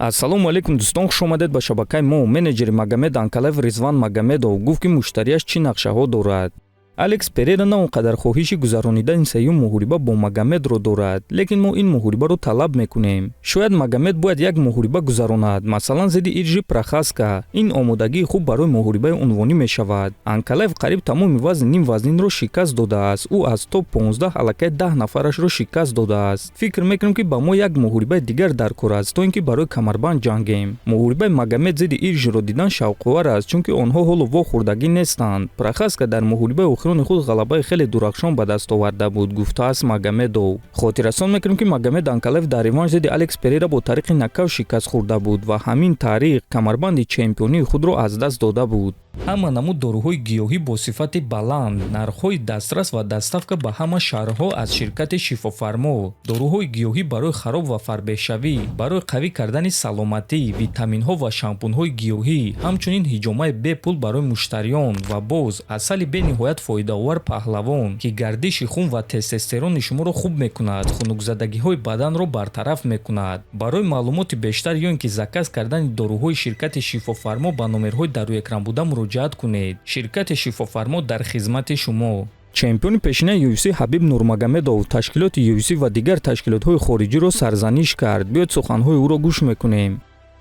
ассалому алайкум дӯстон, хуш омадед ба шабакаи мо. Менеҷери Магомед Анкалев Ризван Магомедов гуфт ки муштариаш чӣ нақшаҳо дорад. Алекс Перейра на он қадар хоҳиши гузаронидани сеюм муҳориба бо Магомедро дорад, лекин мо ин муҳорибаро талаб мекунем. Шояд Магомед бояд як муҳориба гузаронад, масалан зидди Иржи Прохаска. Ин омодагии хуб барои муҳорибаи унвонӣ мешавад. Анкалев қариб тамоми вазни ним вазнинро шикаст додааст. Ӯ аз топ 15 аллакай 10 нафарашро шикаст додааст. Фикр мекунем ки ба мо як муҳорибаи дигар дар кор аст, то ин ки барои камарбанд ҷангем. Муҳорибаи Магомед зидди Иржиро дидан шавқовар аст, чунки онҳо ҳоло вохӯрдагӣ нестанд. Прохаска дар муҳорибаи худ ғалабаи хеле дурахшон ба даст оварда буд, гуфтааст Магомедов. Хотиррасон мекунем ки Магомед Анкалев дар реванш зидди Алекс Перейра бо тариқи накав шикаст хӯрда буд ва ҳамин тариқ камарбанди чемпионии худро аз даст дода буд. ҳама намуд доруҳои гиёҳӣ бо сифати баланд, нархҳои дастрас ва дастафка ба ҳама шаҳрҳо аз ширкати Шифофармо. Доруҳои гиёҳӣ барои хароб ва фарбеҳшавӣ, барои қавӣ кардани саломатӣ, витаминҳо ва шампунҳои гиёҳӣ, ҳамчунин ҳиҷомаи бепул барои муштариён ва боз асали бениҳоят фоидаовар паҳлавон, ки гардиши хун ва тестостерони шуморо хуб мекунад, хунукзадагиҳои баданро бартараф мекунад. Барои маълумоти бештар ё ин ки заказ кардани доруҳои ширкати Шифофармо ба номерҳои дар рӯи экран буда муроҷиат кунед. Ширкати Шифофармо дар хизмати шумо. Чемпиони пешинаи UFC Ҳабиб Нурмагомедов ташкилоти UFC ва дигар ташкилотҳои хориҷиро сарзаниш кард. Биёед суханҳои ӯро гӯш мекунем.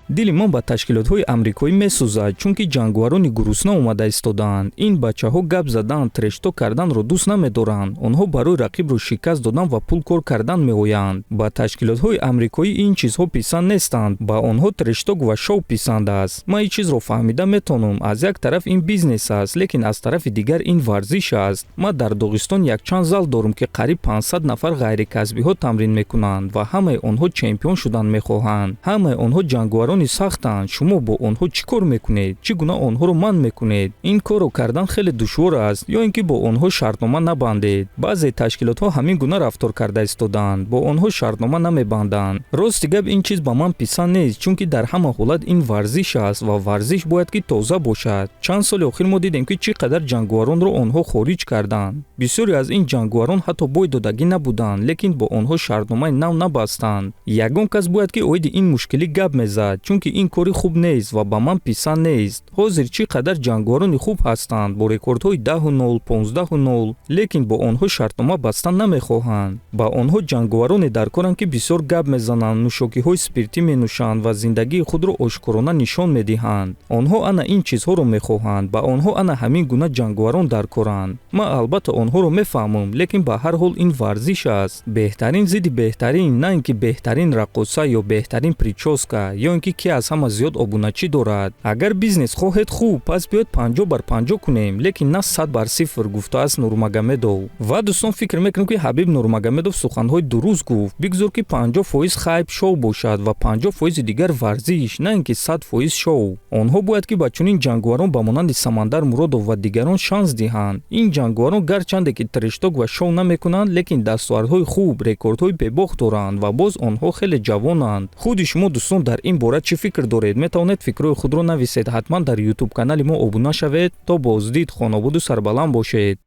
дили мон ба ташкилотҳои амрикоӣ месӯзад, чунки ҷангварони гурусна омада истоданд. Ин бачаҳо гап задан, трешток карданро дӯст намедоранд. Онҳо барои рақибро шикаст додан ва пул кор кардан меоянд. Ба ташкилотҳои амрикоӣ ин чизҳо писанд нестанд. Ба онҳо трешток ва шоу писанд аст. Ман ин чизро фаҳмида метонам. Аз як тараф ин бизнес аст, лекин аз тарафи дигар ин варзиш аст. Ман дар Доғистон якчанд зал дорам ки қариб 500 нафар ғайрикасбиҳо тамрин мекунанд ва ҳамаи онҳо чемпион шудан мехоҳанд. Ҳамаи онҳо ҷангварони сахтанд. Шумо бо онҳо чӣ кор мекунед? Чӣ гуна онҳоро манъ мекунед? Ин корро кардан хеле душвор аст, ё ин ки бо онҳо шартнома набандед. Баъзе ташкилотҳо ҳамин гуна рафтор карда истоданд. Бо онҳо шартнома намебанданд. Рости гап ин чиз ба ман писанд нест, чунки дар ҳама ҳолат ин варзиш аст ва варзиш бояд ки тоза бошад. Чанд соли охир мо дидем ки чӣ қадар ҷангваронро онҳо хориҷ карданд. Бисёре аз ин ҷангварон ҳатто бой додагӣ набуданд, лекин бо онҳо шартномаи нав набастанд. Ягон кас бояд ки оиди ин мушкилӣ гап мезад, чунки ин кори хуб нест ва ба ман писанд нест. Ҳозир чӣ қадар ҷангварони хуб ҳастанд бо рекордҳои 10-0, 15-0, лекин бо онҳо шартнома бастан намехоҳанд. Ба онҳо ҷангвароне дар коранд ки бисёр гап мезананд, нӯшокиҳои спиртӣ менӯшанд ва зиндагии худро ошкорона нишон медиҳанд. Онҳо ана ин чизҳоро мехоҳанд. Ба онҳо ана ҳамин гуна ҷангварон дар коранд. Ман албатта онҳоро мефаҳмам, лекин ба ҳар ҳол ин варзиш аст. Беҳтарин зидди беҳтарин, на ин ки беҳтарин рақоса ё беҳтарин прическа, ё ин ки ки аз ҳама зиёд обуначӣ дорад. Агар бизнес хоҳед хуб, пас биёед 50/50 кунем, лекин на 100/0, гуфтааст Нурмагомедов. Ва дӯстон фикр мекунем ки Ҳабиб Нурмагомедов суханҳои дуруст гуфт. Бигзор ки 50% хайп шоу бошад ва 50% дигар варзиш, на ин ки 100% шоу. Онҳо бояд ки ба чунин ҷангварон ба монанди Самандар Муродов ва дигарон шанс диҳанд. Ин ҷангварон гарчанде ки трешток ва шоу намекунанд, лекин дастовардҳои хуб, рекордҳои бебохт доранд ва боз онҳо хеле ҷавонанд. худи шумо дӯстон дар ин бора чӣ фикр доред? Метавонед фикрҳои худро нависед. ҳатман дар YouTube канали мо обуна шавед. То боздид, хонобуду сарбаланд бошед.